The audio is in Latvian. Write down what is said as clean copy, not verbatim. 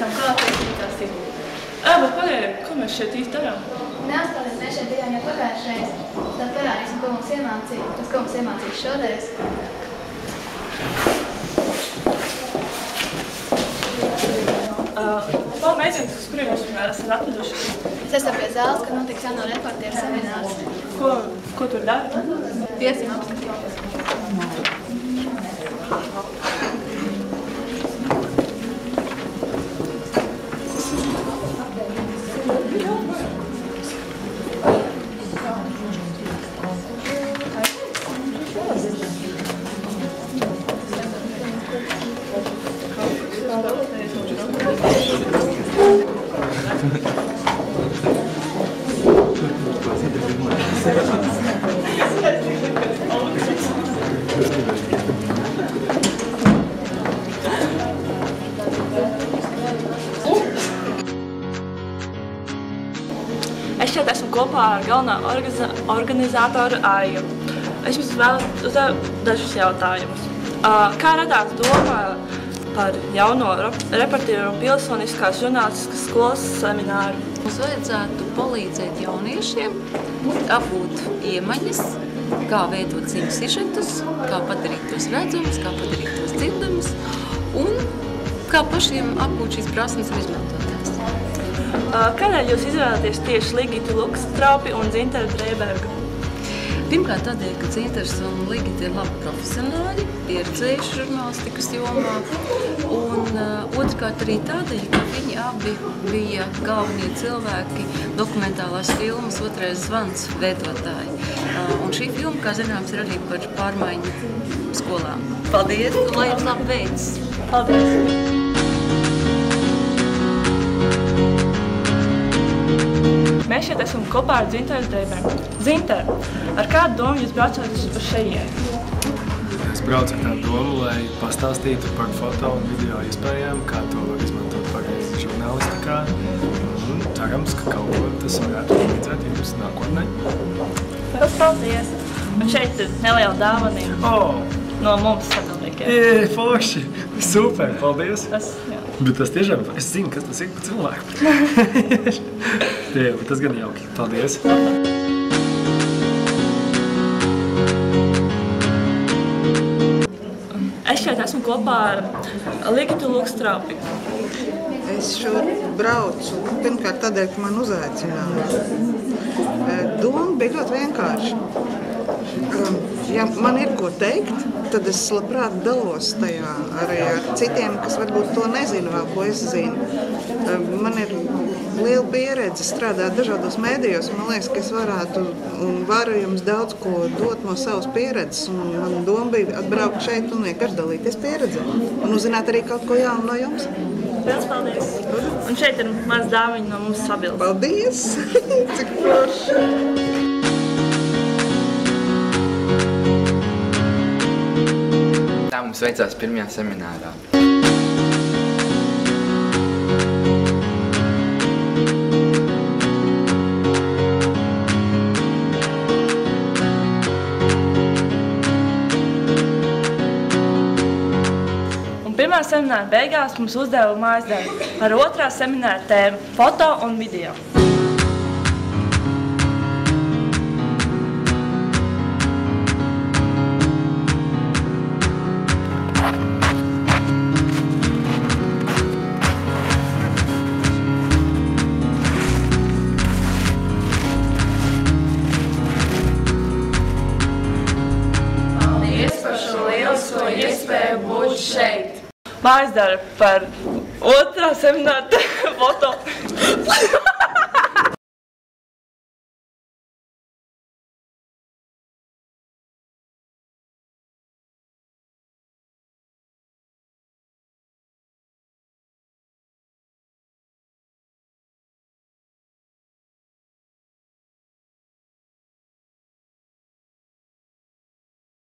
esam klāties citās tīklā. Bet pagaidiet, ko mēs šeit īsti darām? Neapstāties, mēs šeit bijām jau pagājušreiz. Tad parādīsim, ko mums iemācīja, tas, ko mums iemācīs šodien. Mēģiniet, uz kuriem jūs esat atveduši? Es esmu pie zāles, kad notiks jauno reportieru seminārs. Ko tur dara? Iesim apskatīties. Es šeit esmu kopā ar galvenā organizātoru Aiju. Es jums vēlos uzdot dažus jautājumus. Kā radās doma par jauno reportieru un pilsoniskās žurnālistiskas skolas semināru? Mums vajadzētu palīdzēt jauniešiem apgūt iemaņas, kā veidot ziņu sižetus, kā padarīt tos redzamus, kā padarīt tos dzirdamus un kā pašiem apgūt šīs prasmes un izmantot tās. Kādēļ jūs izvēlēties tieši Ligitu Lukstraupi un Zinteru Dreibergu? Pirmkārt tādēļ, ka Zinters un Ligita ir labi profesionāļi, pieredzējuši žurnālistikas jomā, un otrkārt arī tādēļ, ka viņi abi bija galvenie cilvēki dokumentālās filmas Otrais zvans veidotāji. Un šī filma, kā zināms, ir arī par pārmaiņu skolām. Paldies, un lai jums labi veids! Paldies! Mēs šeit esam kopā ar Zinteru Dreibergu. Zinter, ar kādu domu jūs braucāt uz šejieni? Es braucu ar tādu domu, lai pastāstītu par foto un video iespējām, kā to var izmantot pareizi žurnālistikā. Un cerams, ka kaut ko tas varētu palīdzēt jums nākotnē. Paldies! Un šeit ir neliela dāvanība no mums sadalniekiem. Forši! Super! Paldies! Bet tas tiešām, es zinu, kas tas ir par cilvēku. Tas gan jauki. Paldies! Es šeit esmu kopā ar Ligitu Lukstraupi. Es šur braucu pirmkārt tādēļ, ka man uzaicināja. Doma bija ļoti vienkārša. Ja man ir ko teikt, tad es labprāt dalos tajā arī ar citiem, kas varbūt to nezinu vēl, ko es zinu. Man ir liela pieredze strādāt dažādos mēdījos, un man liekas, ka es varētu un varu jums daudz ko dot no savas pieredzes. Un man doma bija atbraukt šeit un vienkārši dalīties pieredzē. Un uzzināt arī kaut ko jaunu no jums. Paldies! Un šeit ir maz dāviņa no mums sabildes. Paldies! Cik forši! Tā mums veicās pirmajā seminārā. Un pirmā semināra beigās mums uzdeva mājasdarbu par otrā semināra tēmu – foto un video. Iespēju būt šeit. Mājasdarba par otrā semināra foto.